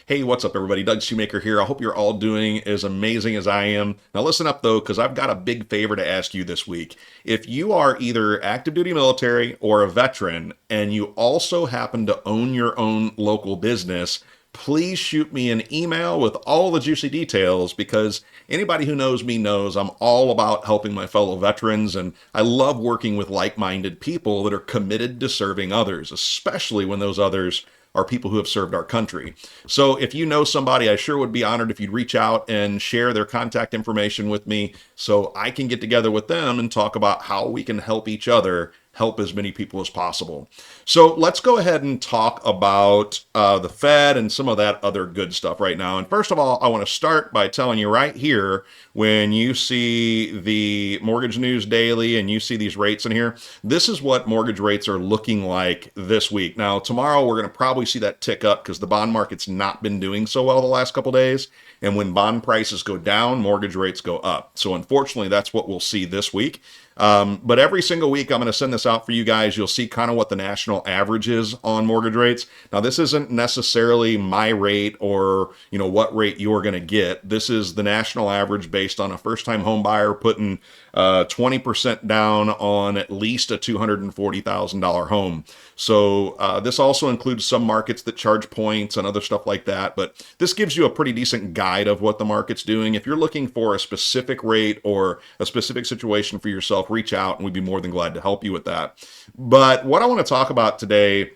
Hey, what's up, everybody? Doug Shoemaker here. I hope you're all doing as amazing as I am. Now, listen up, though, because I've got a big favor to ask you this week. If you are either active duty military or a veteran, and you also happen to own your own local business, please shoot me an email with all the juicy details because anybody who knows me knows I'm all about helping my fellow veterans, and I love working with like minded people that are committed to serving others, especially when those others are people who have served our country. So if you know somebody, I sure would be honored if you'd reach out and share their contact information with me so I can get together with them and talk about how we can help each other help as many people as possible. So let's go ahead and talk about the Fed and some of that other good stuff right now. And first of all, I want to start by telling you right here, when you see the Mortgage News Daily and you see these rates in here, this is what mortgage rates are looking like this week. Now, tomorrow we're going to probably see that tick up because the bond market's not been doing so well the last couple days. And when bond prices go down, mortgage rates go up. So unfortunately, that's what we'll see this week. But every single week, I'm going to send this out for you guys. You'll see kind of what the national average is on mortgage rates. Now, this isn't necessarily my rate or, what rate you're going to get. This is the national average based on a first-time home buyer putting 20% down on at least a $240,000 home. So this also includes some markets that charge points and other stuff like that. But this gives you a pretty decent guide of what the market's doing. If you're looking for a specific rate or a specific situation for yourself, reach out and we'd be more than glad to help you with that. But what I want to talk about today,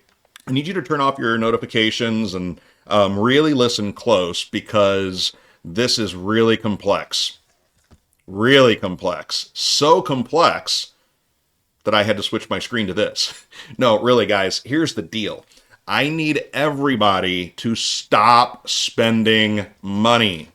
I need you to turn off your notifications and really listen close because this is really complex. Really complex. So complex that I had to switch my screen to this. No, really, guys, here's the deal. I need everybody to stop spending money.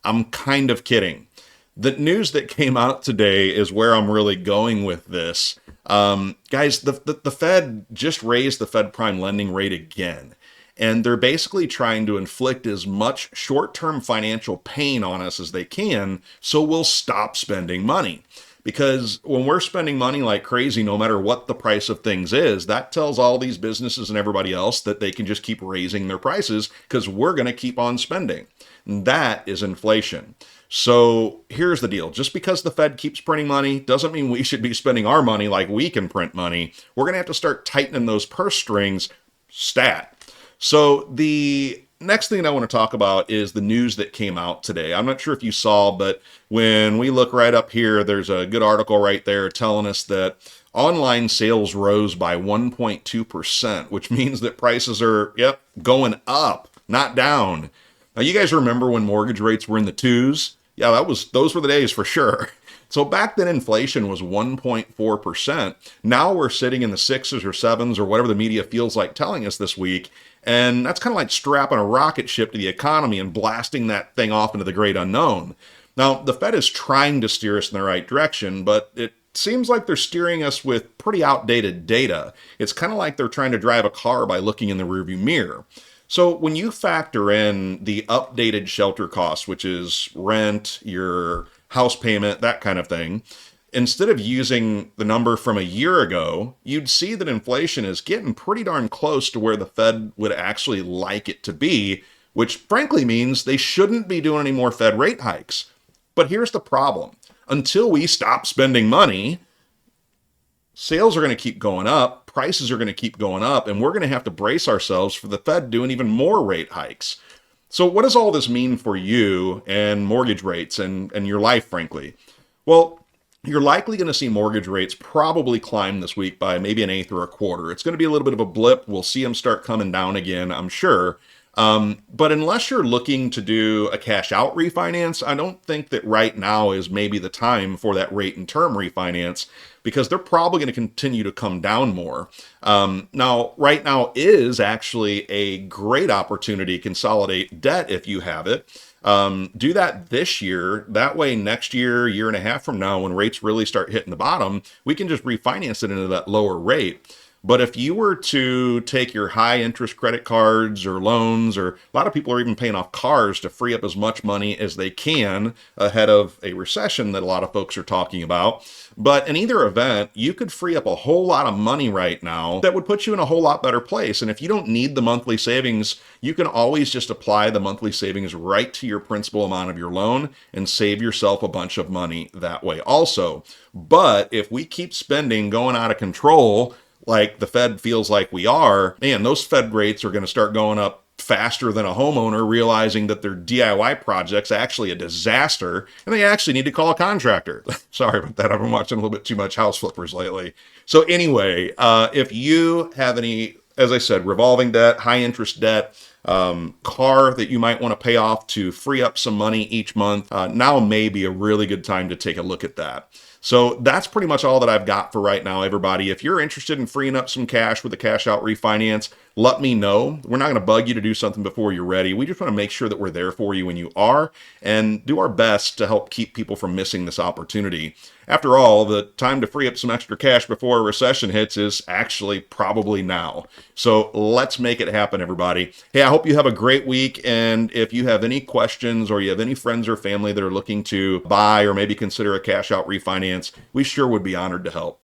I'm kind of kidding. The news that came out today is where I'm really going with this. Guys, the Fed just raised the Fed prime lending rate again. And they're basically trying to inflict as much short-term financial pain on us as they can so we'll stop spending money. Because when we're spending money like crazy, no matter what the price of things is, that tells all these businesses and everybody else that they can just keep raising their prices because we're going to keep on spending. And that is inflation. So here's the deal. Just because the Fed keeps printing money doesn't mean we should be spending our money like we can print money. We're going to have to start tightening those purse strings stat. So the next thing I want to talk about is the news that came out today. I'm not sure if you saw, but when we look right up here, there's a good article right there telling us that online sales rose by 1.2%, which means that prices are, going up, not down. Now, you guys remember when mortgage rates were in the twos? Yeah, those were the days for sure. So back then inflation was 1.4%. Now we're sitting in the sixes or sevens or whatever the media feels like telling us this week. And that's kind of like strapping a rocket ship to the economy and blasting that thing off into the great unknown. Now, the Fed is trying to steer us in the right direction, but it seems like they're steering us with pretty outdated data. It's kind of like they're trying to drive a car by looking in the rearview mirror. So when you factor in the updated shelter costs, which is rent, your house payment, that kind of thing, instead of using the number from a year ago, you'd see that inflation is getting pretty darn close to where the Fed would actually like it to be, which frankly means they shouldn't be doing any more Fed rate hikes. But here's the problem. Until we stop spending money, sales are going to keep going up, prices are going to keep going up, and we're going to have to brace ourselves for the Fed doing even more rate hikes. So what does all this mean for you and mortgage rates and your life, frankly? Well, you're likely going to see mortgage rates probably climb this week by maybe an eighth or a quarter. It's going to be a little bit of a blip. We'll see them start coming down again, I'm sure. But unless you're looking to do a cash out refinance, I don't think that right now is maybe the time for that rate and term refinance because they're probably going to continue to come down more. Now, right now is actually a great opportunity to consolidate debt if you have it. Do that this year. That way, next year, year and a half from now, when rates really start hitting the bottom, we can just refinance it into that lower rate. But if you were to take your high interest credit cards or loans, or a lot of people are even paying off cars to free up as much money as they can ahead of a recession that a lot of folks are talking about. But in either event, you could free up a whole lot of money right now that would put you in a whole lot better place. And if you don't need the monthly savings, you can always just apply the monthly savings right to your principal amount of your loan and save yourself a bunch of money that way also. But if we keep spending going out of control, like the Fed feels like we are, man, those Fed rates are going to start going up faster than a homeowner realizing that their DIY project's actually a disaster and they actually need to call a contractor. Sorry about that. I've been watching a little bit too much House Flippers lately. So anyway, if you have any, as I said, revolving debt, high interest debt, car that you might want to pay off to free up some money each month, now may be a really good time to take a look at that. So that's pretty much all that I've got for right now, everybody. If you're interested in freeing up some cash with a cash out refinance, let me know. We're not going to bug you to do something before you're ready. We just want to make sure that we're there for you when you are and do our best to help keep people from missing this opportunity. After all, the time to free up some extra cash before a recession hits is actually probably now. So let's make it happen, everybody. Hey, I hope you have a great week. And if you have any questions or you have any friends or family that are looking to buy or maybe consider a cash out refinance, we sure would be honored to help.